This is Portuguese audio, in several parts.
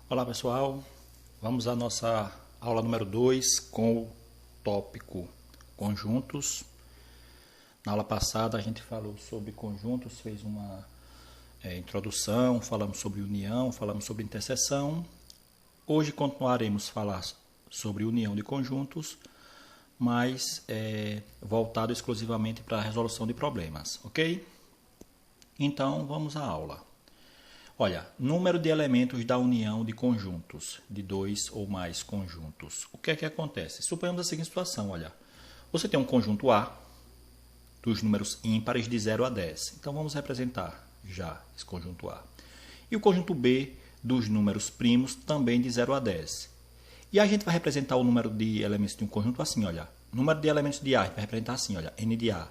Olá pessoal, vamos à nossa aula número 2 com o tópico conjuntos. Na aula passada a gente falou sobre conjuntos, fez uma introdução, falamos sobre união, falamos sobre interseção. Hoje continuaremos a falar sobre união de conjuntos, mas voltado exclusivamente para a resolução de problemas, ok? Então vamos à aula. Olha, número de elementos da união de conjuntos, de dois ou mais conjuntos. O que é que acontece? Suponhamos a seguinte situação, olha. Você tem um conjunto A dos números ímpares de 0 a 10. Então vamos representar já esse conjunto A. E o conjunto B dos números primos também de 0 a 10. E a gente vai representar o número de elementos de um conjunto assim, olha. Número de elementos de A, a gente vai representar assim, olha, N de A.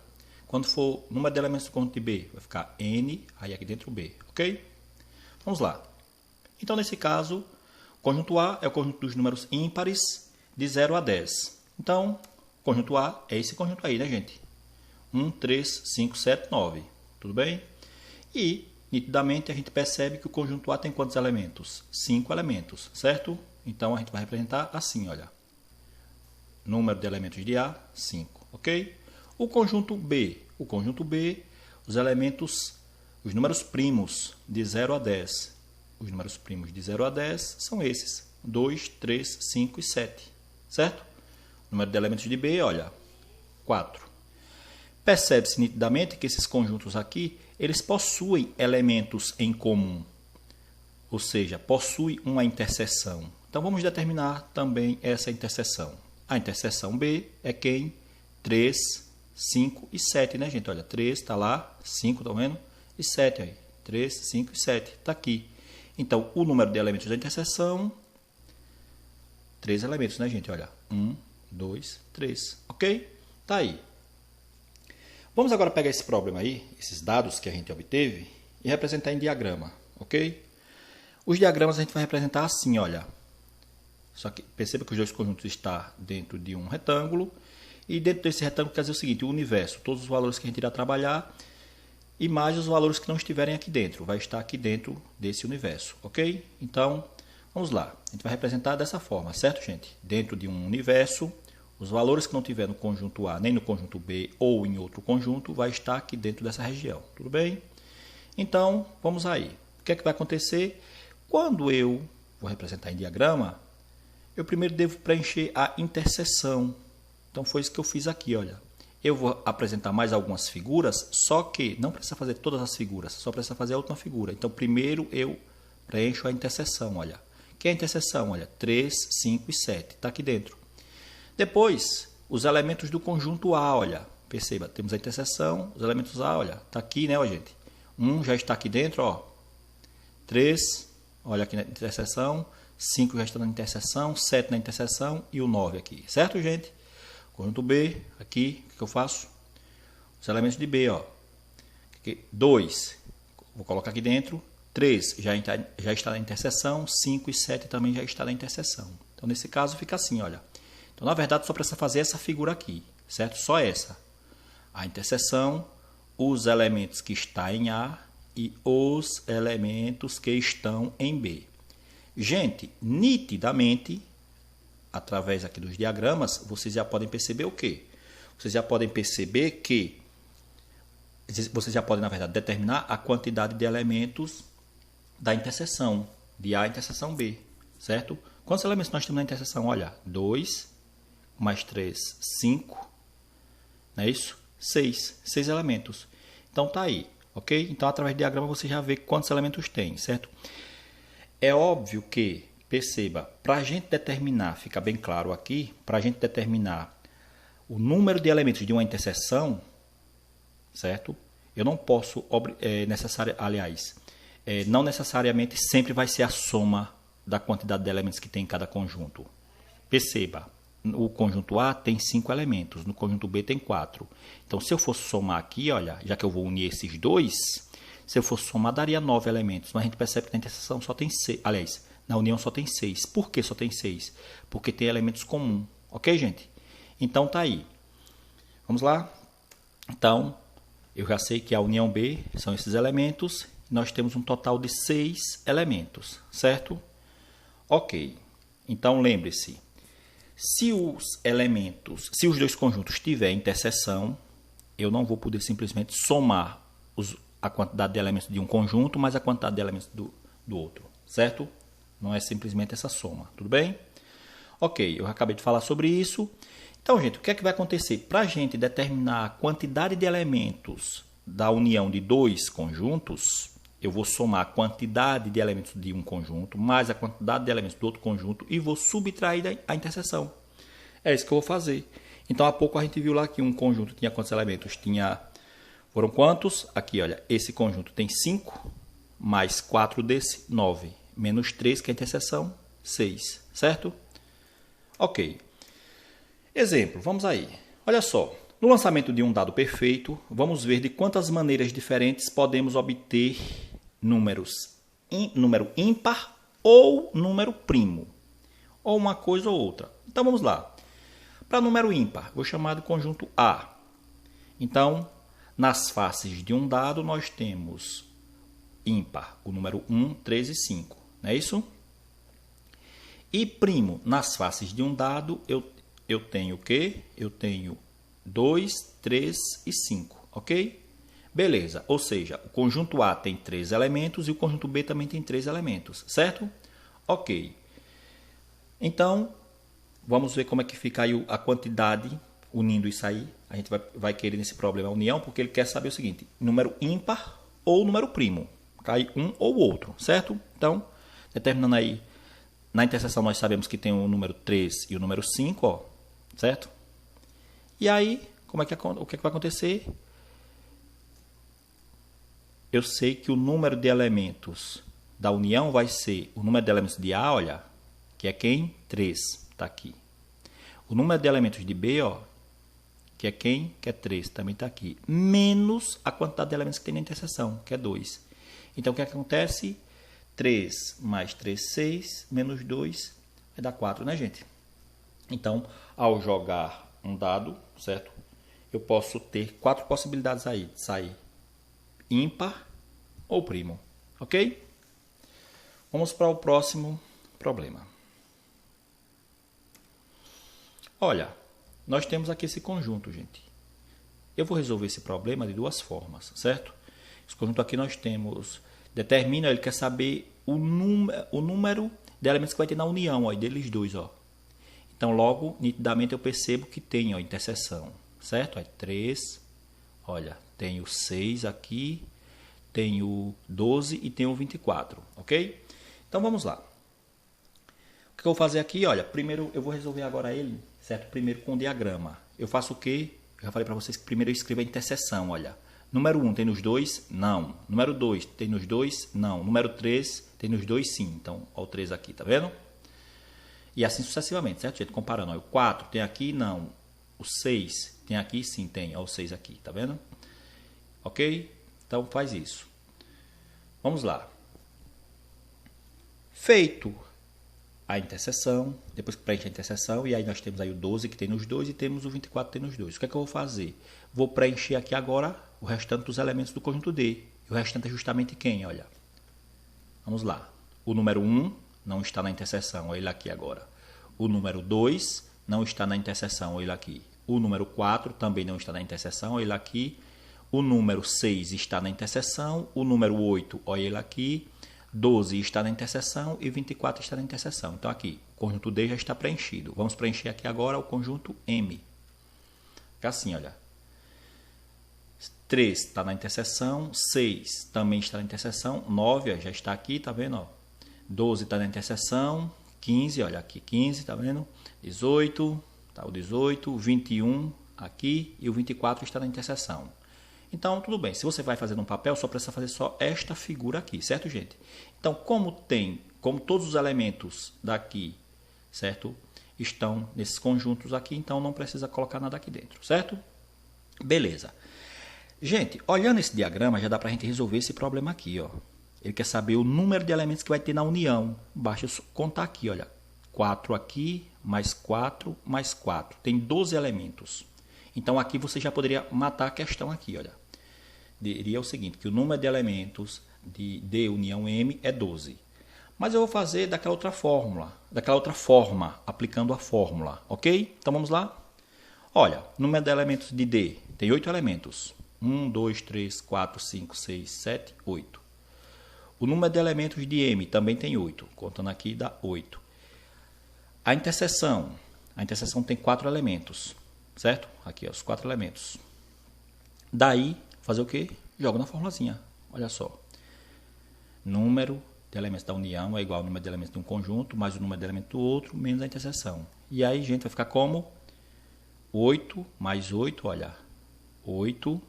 Quando for o número de elementos do conjunto de B, vai ficar N, aí aqui dentro B, ok? Vamos lá. Então, nesse caso, o conjunto A é o conjunto dos números ímpares de 0 a 10. Então, o conjunto A é esse conjunto aí, né, gente? 1, 3, 5, 7, 9. Tudo bem? E, nitidamente, a gente percebe que o conjunto A tem quantos elementos? 5 elementos, certo? Então, a gente vai representar assim, olha. Número de elementos de A, 5, ok? O conjunto B, os elementos... Os números primos de 0 a 10. Os números primos de 0 a 10 são esses. 2, 3, 5 e 7. Certo? O número de elementos de B, olha, 4. Percebe-se nitidamente que esses conjuntos aqui, eles possuem elementos em comum. Ou seja, possuem uma interseção. Então, vamos determinar também essa interseção. A interseção B é quem? 3, 5 e 7, né, gente? Olha, 3 está lá, 5, tá vendo? E 7 aí. 3, 5 e 7. Está aqui. Então, o número de elementos da interseção, 3 elementos, né, gente? Olha, 1, 2, 3. Ok? Está aí. Vamos agora pegar esse problema aí, esses dados que a gente obteve, e representar em diagrama. Ok? Os diagramas a gente vai representar assim, olha. Só que perceba que os dois conjuntos estão dentro de um retângulo. E dentro desse retângulo quer dizer o seguinte, o universo, todos os valores que a gente irá trabalhar, e mais os valores que não estiverem aqui dentro. Vai estar aqui dentro desse universo, ok? Então, vamos lá. A gente vai representar dessa forma, certo, gente? Dentro de um universo, os valores que não tiver no conjunto A, nem no conjunto B ou em outro conjunto, vai estar aqui dentro dessa região, tudo bem? Então, vamos aí. O que é que vai acontecer? Quando eu vou representar em diagrama, eu primeiro devo preencher a interseção. Então, foi isso que eu fiz aqui, olha. Eu vou apresentar mais algumas figuras, só que não precisa fazer todas as figuras, só precisa fazer a última figura. Então, primeiro eu preencho a interseção, olha. Que é a interseção? Olha, 3, 5 e 7, está aqui dentro. Depois, os elementos do conjunto A, olha. Perceba, temos a interseção, os elementos A, olha, está aqui, né, ó, gente? 1 já está aqui dentro, ó. 3, olha aqui na interseção, 5 já está na interseção, 7 na interseção e o 9 aqui, certo, gente? Conjunto B, aqui, o que eu faço? Os elementos de B, ó. 2, vou colocar aqui dentro. 3 já está na interseção. 5 e 7 também já está na interseção. Então, nesse caso, fica assim, olha. Então, na verdade, só precisa fazer essa figura aqui, certo? Só essa. A interseção, os elementos que estão em A e os elementos que estão em B. Gente, nitidamente... Através aqui dos diagramas, vocês já podem perceber o quê? Vocês já podem perceber que... Vocês já podem, na verdade, determinar a quantidade de elementos da interseção, de A interseção B, certo? Quantos elementos nós temos na interseção? Olha, 2, mais 3, 5, não é isso? 6 elementos. Então, tá aí, ok? Então, através do diagrama, você já vê quantos elementos tem, certo? É óbvio que... Perceba, para a gente determinar, fica bem claro aqui, para a gente determinar o número de elementos de uma interseção, certo? Eu não posso, não necessariamente sempre vai ser a soma da quantidade de elementos que tem em cada conjunto. Perceba, o conjunto A tem 5 elementos, no conjunto B tem 4. Então, se eu for somar aqui, olha, já que eu vou unir esses dois, se eu for somar, daria 9 elementos. Mas a gente percebe que na interseção só tem 6, aliás... Na união só tem 6. Por que só tem 6? Porque tem elementos comuns. Ok, gente? Então, tá aí. Vamos lá? Então, eu já sei que a união B são esses elementos. Nós temos um total de 6 elementos, certo? Ok. Então, lembre-se, se os dois conjuntos tiverem interseção, eu não vou poder simplesmente somar a quantidade de elementos de um conjunto mais a quantidade de elementos do outro, certo? Não é simplesmente essa soma, tudo bem? Ok, eu acabei de falar sobre isso. Então, gente, o que é que vai acontecer? Para a gente determinar a quantidade de elementos da união de dois conjuntos, eu vou somar a quantidade de elementos de um conjunto mais a quantidade de elementos do outro conjunto e vou subtrair a interseção. É isso que eu vou fazer. Então, há pouco a gente viu lá que um conjunto tinha quantos elementos? Foram quantos? Aqui, olha, esse conjunto tem 5, mais 4 desse, 9. Menos 3, que é a interseção, 6. Certo? Ok. Exemplo, vamos aí. Olha só, no lançamento de um dado perfeito, vamos ver de quantas maneiras diferentes podemos obter número ímpar ou número primo, ou uma coisa ou outra. Então vamos lá. Para número ímpar, vou chamar de conjunto A. Então, nas faces de um dado, nós temos ímpar, o número 1, 3 e 5, não é isso? E primo, nas faces de um dado, eu tenho o quê? Eu tenho 2, 3 e 5, ok? Beleza, ou seja, o conjunto A tem 3 elementos e o conjunto B também tem 3 elementos, certo? Ok. Então, vamos ver como é que fica aí a quantidade unindo isso aí. A gente vai querer nesse problema a união, porque ele quer saber o seguinte, número ímpar ou número primo. Cai um ou outro, certo? Então, determinando aí, na interseção nós sabemos que tem o número 3 e o número 5, ó, certo? E aí, o que vai acontecer? Eu sei que o número de elementos da união vai ser o número de elementos de A, olha, que é quem? 3, está aqui. O número de elementos de B, ó, que é quem? Que é 3, também está aqui. Menos a quantidade de elementos que tem na interseção, que é 2. Então, o que acontece? 3 mais 3, 6, menos 2, vai dar 4, né, gente? Então, ao jogar um dado, certo? Eu posso ter 4 possibilidades aí de sair ímpar ou primo, ok? Vamos para o próximo problema. Olha, nós temos aqui esse conjunto, gente. Eu vou resolver esse problema de duas formas, certo? Esse conjunto aqui nós temos, ele quer saber o número de elementos que vai ter na união, ó, deles dois, ó. Então, logo, nitidamente eu percebo que tem, ó, interseção, certo? Aí, 3, olha, tem o 6 aqui, tem o 12 e tem o 24, ok? Então, vamos lá. O que eu vou fazer aqui, olha, primeiro eu vou resolver agora ele, certo? Primeiro com o diagrama. Eu faço o quê? Eu já falei para vocês que primeiro eu escrevo a interseção, olha. Número 1 tem nos dois? Não. Número 2 tem nos dois? Não. Número 3 tem nos dois? Sim. Então, ó, o 3 aqui, tá vendo? E assim sucessivamente, certo, gente? Comparando, ó, o 4 tem aqui? Não. O 6 tem aqui? Sim, tem. Ó, o 6 aqui, tá vendo? Ok? Então, faz isso. Vamos lá. Feito a interseção, depois que preenche a interseção, e aí nós temos aí o 12 que tem nos dois e temos o 24 que tem nos dois. O que é que eu vou fazer? Vou preencher aqui agora o restante dos elementos do conjunto D. E o restante é justamente quem? Olha. Vamos lá. O número 1 não está na interseção, olha ele aqui agora. O número 2 não está na interseção, olha ele aqui. O número 4 também não está na interseção, olha ele aqui. O número 6 está na interseção. O número 8, olha ele aqui. 12 está na interseção e 24 está na interseção. Então, aqui, o conjunto D já está preenchido. Vamos preencher aqui agora o conjunto M. Fica assim, olha. 3 está na interseção, 6 também está na interseção, 9 ó, já está aqui, tá vendo? Ó. 12 está na interseção, 15, olha aqui, 15, tá vendo? 18, tá o 18, 21 aqui e o 24 está na interseção. Então, tudo bem. Se você vai fazer no papel, só precisa fazer só esta figura aqui, certo, gente? Então, como todos os elementos daqui, certo, estão nesses conjuntos aqui, então não precisa colocar nada aqui dentro, certo? Beleza. Gente, olhando esse diagrama, já dá para a gente resolver esse problema aqui, ó. Ele quer saber o número de elementos que vai ter na união. Basta eu contar aqui, olha. 4 aqui, mais 4, mais 4. Tem 12 elementos. Então, aqui você já poderia matar a questão aqui, olha. Diria o seguinte, que o número de elementos de D união M é 12. Mas eu vou fazer daquela outra forma, aplicando a fórmula, ok? Então vamos lá. Olha, o número de elementos de D tem 8 elementos. 1, 2, 3, 4, 5, 6, 7, 8. O número de elementos de M também tem 8. Contando aqui dá 8. A interseção tem 4 elementos, certo? Aqui, ó, os 4 elementos. Daí, fazer o quê? Joga na formulazinha. Olha só. Número de elementos da união é igual ao número de elementos de um conjunto, mais o número de elementos do outro, menos a interseção. E aí, gente, vai ficar como? 8 mais 8, olha. 8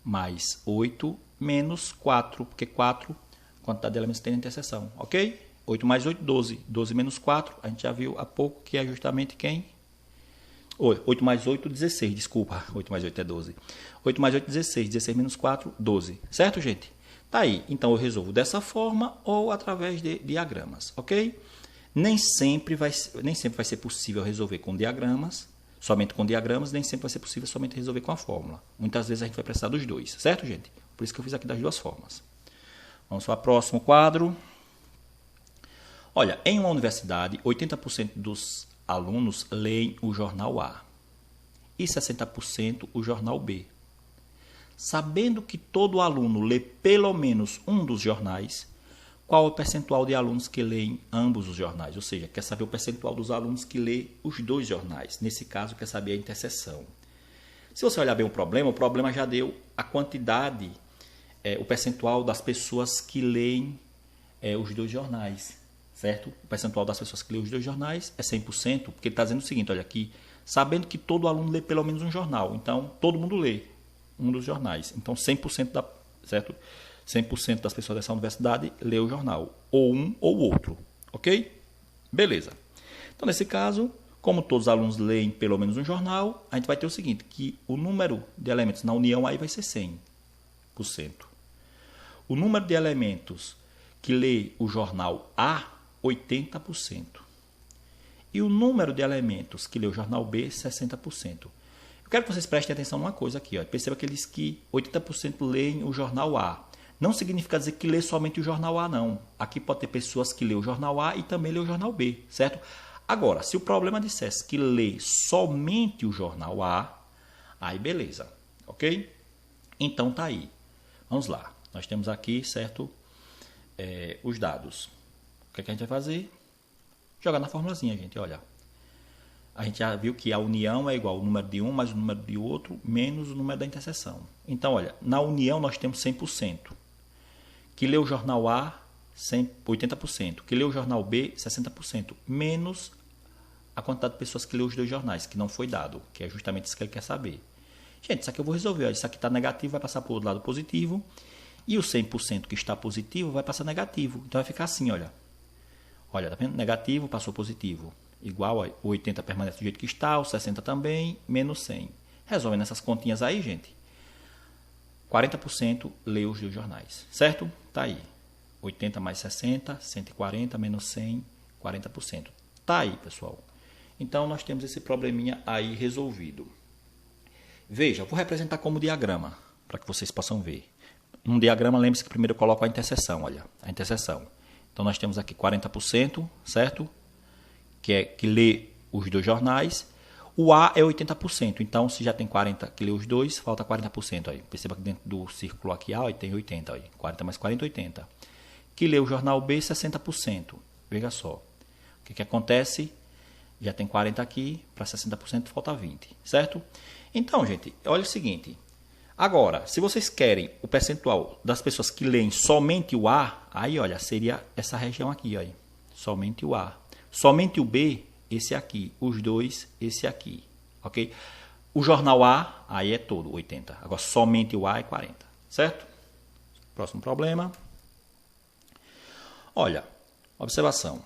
mais 8 menos 4, porque 4, quantidade de elementos tem na interseção, ok? 8 mais 8, 12. 12 menos 4, a gente já viu há pouco que é justamente quem? 8 mais 8, 16, desculpa. 8 mais 8 é 12. 8 mais 8, 16. 16 menos 4, 12. Certo, gente? Tá aí. Então, eu resolvo dessa forma ou através de diagramas, ok? Nem sempre vai ser possível resolver com diagramas, somente com diagramas, nem sempre vai ser possível somente resolver com a fórmula. Muitas vezes a gente vai precisar dos dois, certo, gente? Por isso que eu fiz aqui das duas formas. Vamos para o próximo quadro. Olha, em uma universidade, 80% dos alunos leem o jornal A e 60% o jornal B. Sabendo que todo aluno lê pelo menos um dos jornais, qual é o percentual de alunos que leem ambos os jornais? Ou seja, quer saber o percentual dos alunos que lê os dois jornais. Nesse caso, quer saber a interseção. Se você olhar bem o problema já deu a quantidade, o percentual das pessoas que leem os dois jornais. Certo? O percentual das pessoas que lê os dois jornais é 100%, porque ele está dizendo o seguinte, olha aqui, sabendo que todo aluno lê pelo menos um jornal, então todo mundo lê um dos jornais. Então 100% certo? 100% das pessoas dessa universidade lê o jornal, ou um ou outro, ok? Beleza. Então nesse caso, como todos os alunos leem pelo menos um jornal, a gente vai ter o seguinte, que o número de elementos na união aí vai ser 100%. O número de elementos que lê o jornal A, 80%. E o número de elementos que lê o jornal B, 60%. Eu quero que vocês prestem atenção numa coisa aqui. Ó. Perceba que eles que 80% leem o jornal A. Não significa dizer que lê somente o jornal A, não. Aqui pode ter pessoas que lê o jornal A e também lê o jornal B, certo? Agora, se o problema dissesse que lê somente o jornal A, aí beleza, ok? Então tá aí. Vamos lá. Nós temos aqui, certo, os dados. O que a gente vai fazer? Jogar na formulazinha, gente, olha. A gente já viu que a união é igual ao número de um mais o número de outro menos o número da interseção. Então, olha, na união nós temos 100%. Que lê o jornal A, 80%. Que lê o jornal B, 60%. Menos a quantidade de pessoas que lê os dois jornais, que não foi dado, que é justamente isso que ele quer saber. Gente, isso aqui eu vou resolver. Olha, isso aqui está negativo, vai passar para o lado positivo. E o 100% que está positivo vai passar negativo. Então vai ficar assim, olha. Olha, tá vendo? Negativo passou positivo. Igual, ó, o 80 permanece do jeito que está, o 60 também, menos 100. Resolvendo essas continhas aí, gente. 40% lê os dois jornais, certo? Tá aí. 80 mais 60, 140 menos 100, 40%. Tá aí, pessoal. Então, nós temos esse probleminha aí resolvido. Veja, eu vou representar como diagrama, para que vocês possam ver. Num diagrama, lembre-se que primeiro eu coloco a interseção, olha, a interseção. Então, nós temos aqui 40%, certo? Que lê os dois jornais. O A é 80%, então se já tem 40 que lê os dois, falta 40% aí. Perceba que dentro do círculo aqui A tem 80, aí. 40 mais 40, 80. Que lê o jornal B, 60%. Veja só. O que acontece? Já tem 40 aqui, para 60% falta 20, certo? Então, gente, olha o seguinte. Agora, se vocês querem o percentual das pessoas que leem somente o A, aí, olha, seria essa região aqui, aí. Somente o A. Somente o B, esse aqui. Os dois, esse aqui. Ok? O jornal A, aí é todo, 80. Agora, somente o A é 40. Certo? Próximo problema. Olha, observação.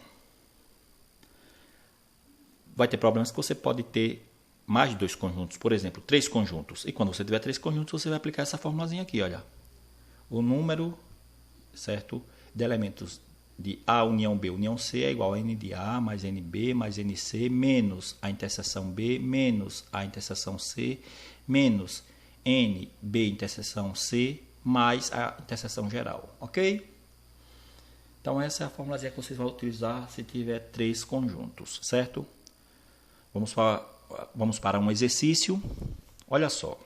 Vai ter problemas que você pode ter mais de 2 conjuntos. Por exemplo, 3 conjuntos. E quando você tiver 3 conjuntos, você vai aplicar essa formulazinha aqui, olha. O número, certo, de elementos de A união B união C é igual a N de A mais NB mais NC menos a interseção B menos a interseção C menos NB interseção C mais a interseção geral, ok? Então essa é a fórmula que vocês vão utilizar se tiver 3 conjuntos, certo? Vamos para um exercício. Olha só.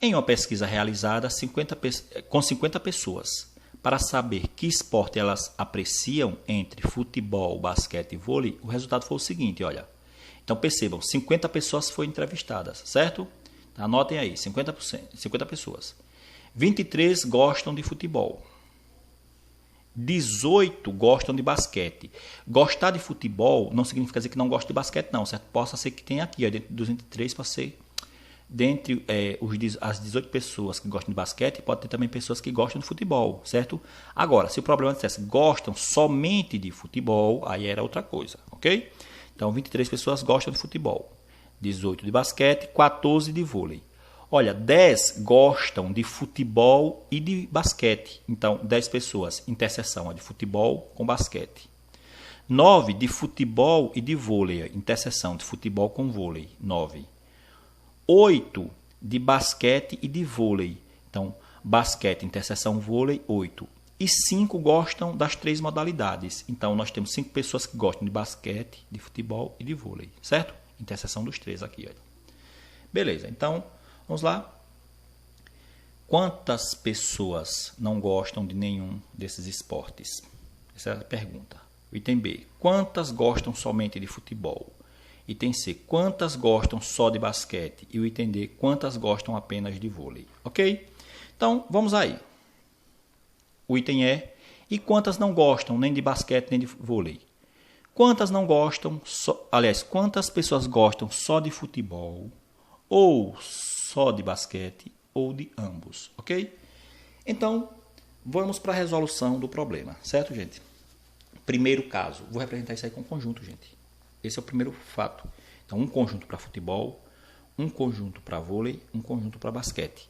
Em uma pesquisa realizada com 50 pessoas, para saber que esporte elas apreciam entre futebol, basquete e vôlei, o resultado foi o seguinte, olha. Então percebam, 50 pessoas foram entrevistadas, certo? Anotem aí, 50 pessoas. 23 gostam de futebol. 18 gostam de basquete. Gostar de futebol não significa dizer que não gosta de basquete, não, certo? Possa ser que tenha aqui, ó, dentro dos 23, pode ser dentre as 18 pessoas que gostam de basquete, pode ter também pessoas que gostam de futebol, certo? Agora, se o problema dissesse gostam somente de futebol, aí era outra coisa, ok? Então, 23 pessoas gostam de futebol, 18 de basquete, 14 de vôlei. Olha, 10 gostam de futebol e de basquete. Então, 10 pessoas, interseção de futebol com basquete. 9 de futebol e de vôlei, interseção de futebol com vôlei, 9. 8 de basquete e de vôlei. Então, basquete, interseção, vôlei, 8. E 5 gostam das 3 modalidades. Então, nós temos 5 pessoas que gostam de basquete, de futebol e de vôlei, certo? Interseção dos 3 aqui, olha. Beleza, então, vamos lá. Quantas pessoas não gostam de nenhum desses esportes? Essa é a pergunta. Item B. Quantas gostam somente de futebol? Item C. Quantas gostam só de basquete? E o item D. Quantas gostam apenas de vôlei? Ok? Então, vamos aí. O item E. E quantas não gostam nem de basquete nem de vôlei? Quantas não gostam, quantas pessoas gostam só de futebol? Ou só de basquete? Ou de ambos? Ok? Então, vamos para a resolução do problema. Certo, gente? Primeiro caso. Vou representar isso aí com conjunto, gente. Esse é o primeiro fato. Então, um conjunto para futebol, um conjunto para vôlei, um conjunto para basquete.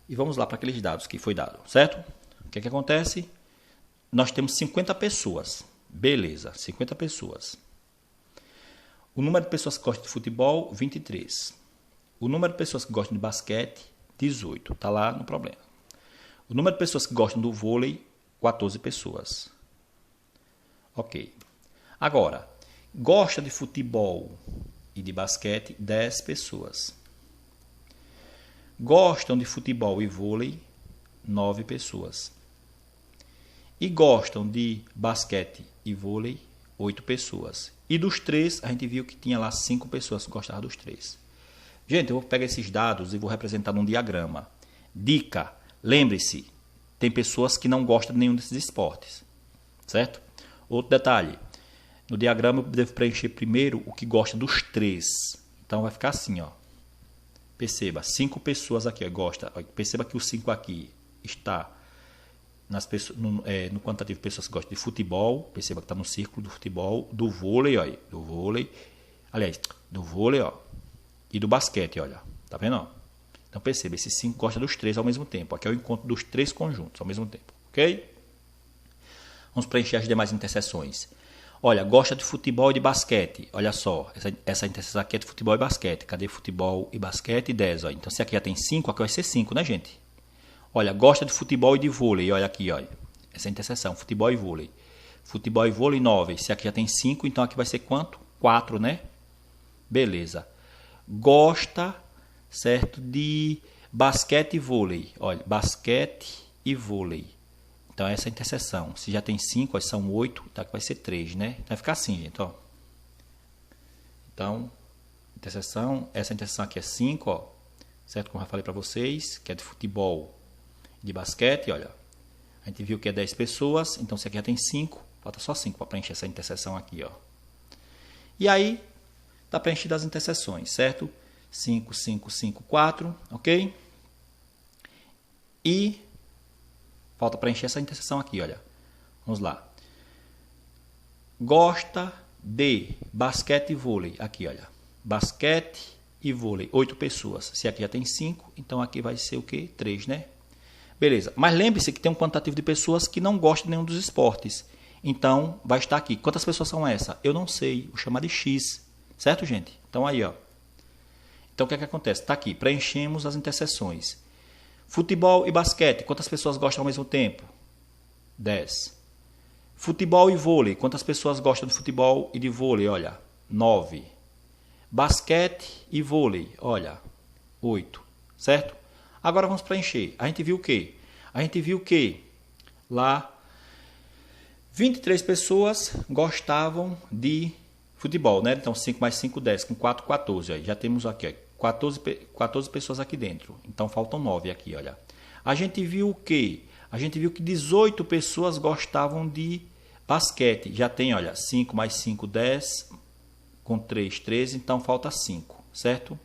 E vamos lá para aqueles dados que foi dado, certo? O que é que acontece? Nós temos 50 pessoas. Beleza, 50 pessoas. O número de pessoas que gostam de futebol, 23. O número de pessoas que gostam de basquete, 18. Está lá no problema. O número de pessoas que gostam do vôlei, 14 pessoas. Ok. Agora, gosta de futebol e de basquete, 10 pessoas. Gostam de futebol e vôlei, 9 pessoas. E gostam de basquete e vôlei, 8 pessoas. E dos 3, a gente viu que tinha lá 5 pessoas que gostavam dos 3. Gente, eu vou pegar esses dados e vou representar num diagrama. Dica, lembre-se, tem pessoas que não gostam de nenhum desses esportes. Certo? Outro detalhe. No diagrama eu devo preencher primeiro o que gosta dos 3. Então vai ficar assim, ó. Perceba, 5 pessoas aqui, ó, gosta. Perceba que o 5 aqui está no quantitativo de pessoas que gostam de futebol. Perceba que está no círculo do futebol, do vôlei, ó, do vôlei. Aliás, do vôlei, ó, e do basquete, olha. Tá vendo, ó? Então perceba, esses 5 gostam dos 3 ao mesmo tempo. Aqui é o encontro dos 3 conjuntos ao mesmo tempo, ok? Vamos preencher as demais interseções. Olha, gosta de futebol e de basquete. Olha só, essa interseção aqui é de futebol e basquete. Cadê futebol e basquete? 10. Ó. Então, se aqui já tem 5, aqui vai ser 5, né, gente? Olha, gosta de futebol e de vôlei. Olha aqui, olha. Essa interseção, futebol e vôlei. Futebol e vôlei, 9. Se aqui já tem 5, então aqui vai ser quanto? 4, né? Beleza. Gosta, certo, de basquete e vôlei. Olha, basquete e vôlei. Então, essa é a interseção. Se já tem 5, são 8, então aqui vai ser 3, né? Então, vai ficar assim, gente, ó. Então, essa interseção aqui é 5, ó. Certo? Como eu já falei para vocês, que é de futebol e de basquete, olha. A gente viu que é 10 pessoas, então se aqui já tem 5, falta só 5 para preencher essa interseção aqui, ó. E aí, está preenchida as interseções, certo? 5, 5, 5, 4, ok? E falta preencher essa interseção aqui, olha. Vamos lá. Gosta de basquete e vôlei. Aqui, olha. Basquete e vôlei. 8 pessoas. Se aqui já tem 5, então aqui vai ser o quê? 3, né? Beleza. Mas lembre-se que tem um quantitativo de pessoas que não gostam de nenhum dos esportes. Então, vai estar aqui. Quantas pessoas são essas? Eu não sei. Vou chamar de X. Certo, gente? Então, aí, ó. Então, o que é que acontece? Está aqui. Preenchemos as interseções. Futebol e basquete. Quantas pessoas gostam ao mesmo tempo? 10. Futebol e vôlei. Quantas pessoas gostam de futebol e de vôlei? Olha, 9. Basquete e vôlei. Olha, 8. Certo? Agora vamos preencher. A gente viu o quê? A gente viu que lá 23 pessoas gostavam de futebol, né? Então 5 mais 5, 10. Com 4, 14. Aí já temos aqui, ó, 14 pessoas aqui dentro. Então faltam 9 aqui, olha. A gente viu o quê? A gente viu que 18 pessoas gostavam de basquete. Já tem, olha, 5 mais 5, 10. Com 3, 13. Então falta 5, certo?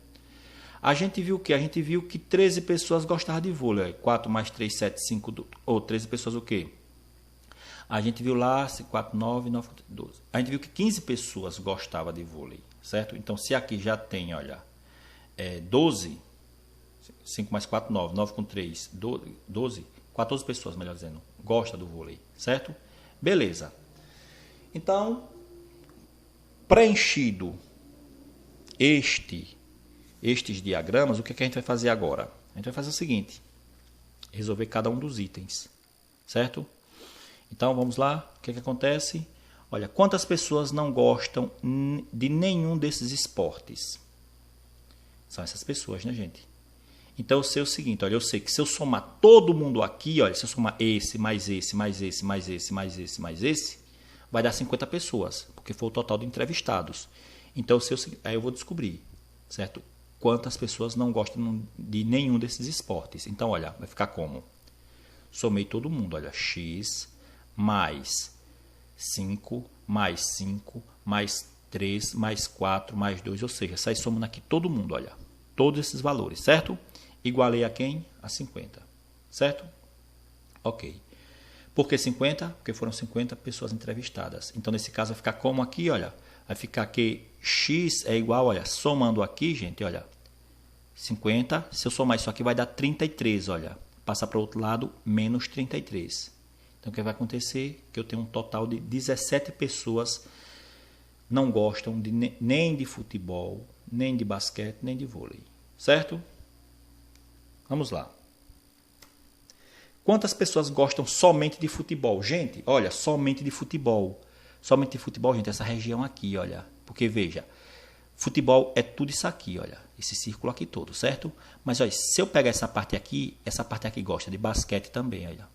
A gente viu o quê? A gente viu que 13 pessoas gostavam de vôlei. 4 mais 3, 7, 5, ou 13 pessoas o quê? A gente viu lá, 4, 9, 9, 12. A gente viu que 15 pessoas gostavam de vôlei, certo? Então, se aqui já tem, olha, 12, 5 mais 4, 9, 9 com 3, 12, 14 pessoas, melhor dizendo, gostam do vôlei, certo? Beleza. Então, preenchido estes diagramas, o que a gente vai fazer agora? A gente vai fazer o seguinte, resolver cada um dos itens, certo? Então, vamos lá. O que acontece? Olha, quantas pessoas não gostam de nenhum desses esportes? São essas pessoas, né, gente? Então, eu sei o seguinte, olha, eu sei que se eu somar todo mundo aqui, olha, se eu somar esse, mais esse, mais esse, mais esse, mais esse, mais esse, vai dar 50 pessoas, porque foi o total de entrevistados. Então, eu sei o seguinte, aí eu vou descobrir, certo? Quantas pessoas não gostam de nenhum desses esportes. Então, olha, vai ficar como? Somei todo mundo, olha, x mais 5, mais 5, mais 3, mais 4, mais 2, ou seja, sai somando aqui todo mundo, olha, todos esses valores, certo? Igualei a quem? A 50, certo? Ok. Por que 50? Porque foram 50 pessoas entrevistadas. Então, nesse caso, vai ficar como aqui, olha, vai ficar que x é igual, olha, somando aqui, gente, olha, 50, se eu somar isso aqui vai dar 33, olha, passar para o outro lado, menos 33. Então, o que vai acontecer? Que eu tenho um total de 17 pessoas não gostam nem de futebol, nem de basquete, nem de vôlei. Certo? Vamos lá. Quantas pessoas gostam somente de futebol? Gente, olha, somente de futebol. Somente de futebol, gente, essa região aqui, olha. Porque, veja, futebol é tudo isso aqui, olha. Esse círculo aqui todo, certo? Mas, olha, se eu pegar essa parte aqui gosta de basquete também, olha.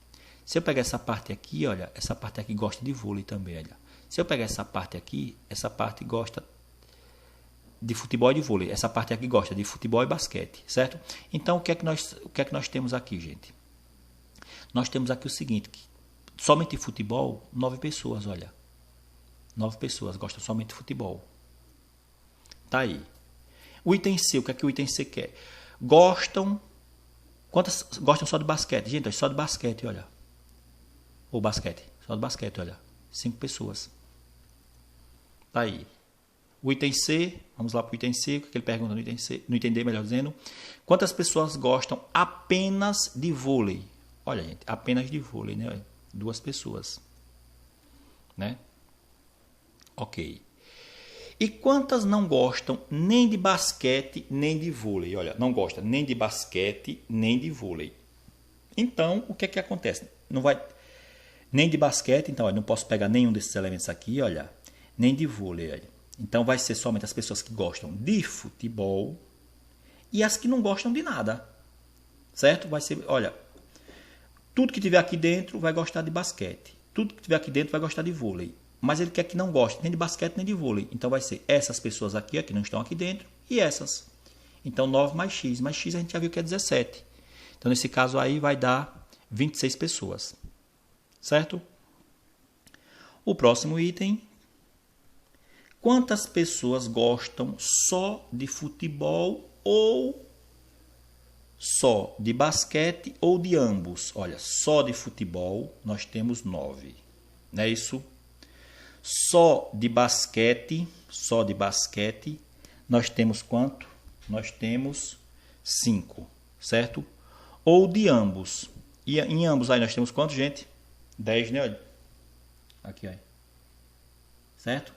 Se eu pegar essa parte aqui, olha, essa parte aqui gosta de vôlei também, olha. Se eu pegar essa parte aqui, essa parte gosta de futebol e de vôlei. Essa parte aqui gosta de futebol e basquete, certo? Então, o que é que nós temos aqui, gente? Nós temos aqui o seguinte, que somente de futebol, 9 pessoas, olha. 9 pessoas gostam somente de futebol. Tá aí. O item C, o que é que o item C quer? Quantas gostam só de basquete? Gente, só de basquete, olha. Ou basquete, só de basquete, olha. 5 pessoas. Tá aí. O item C, vamos lá para o item C, o que ele pergunta no item C, no item D, melhor dizendo. Quantas pessoas gostam apenas de vôlei? Olha, gente, apenas de vôlei, né? 2 pessoas. Né? Ok. E quantas não gostam nem de basquete, nem de vôlei? Olha, não gosta nem de basquete, nem de vôlei. Então, o que é que acontece? Não vai... Nem de basquete, então, olha, não posso pegar nenhum desses elementos aqui, olha. Nem de vôlei, olha. Então, vai ser somente as pessoas que gostam de futebol e as que não gostam de nada. Certo? Vai ser, olha, tudo que tiver aqui dentro vai gostar de basquete. Tudo que tiver aqui dentro vai gostar de vôlei. Mas ele quer que não goste nem de basquete, nem de vôlei. Então, vai ser essas pessoas aqui, que não estão aqui dentro, e essas. Então, 9 mais x. Mais x a gente já viu que é 17. Então, nesse caso aí, vai dar 26 pessoas. Certo? O próximo item. Quantas pessoas gostam só de futebol ou só de basquete ou de ambos? Olha, só de futebol nós temos 9. Não é isso? Só de basquete nós temos quanto? Nós temos 5, certo? Ou de ambos. E em ambos aí nós temos quanto, gente? 10, né? Olha. Aqui, olha. Certo?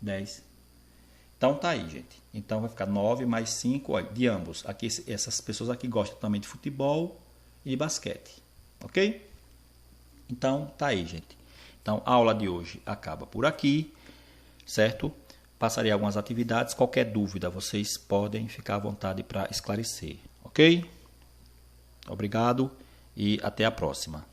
10. Então tá aí, gente. Então vai ficar 9 mais 5, olha, de ambos. Aqui, essas pessoas aqui gostam também de futebol e de basquete. Ok? Então, tá aí, gente. Então, a aula de hoje acaba por aqui, certo? Passarei algumas atividades. Qualquer dúvida, vocês podem ficar à vontade para esclarecer, ok? Obrigado e até a próxima.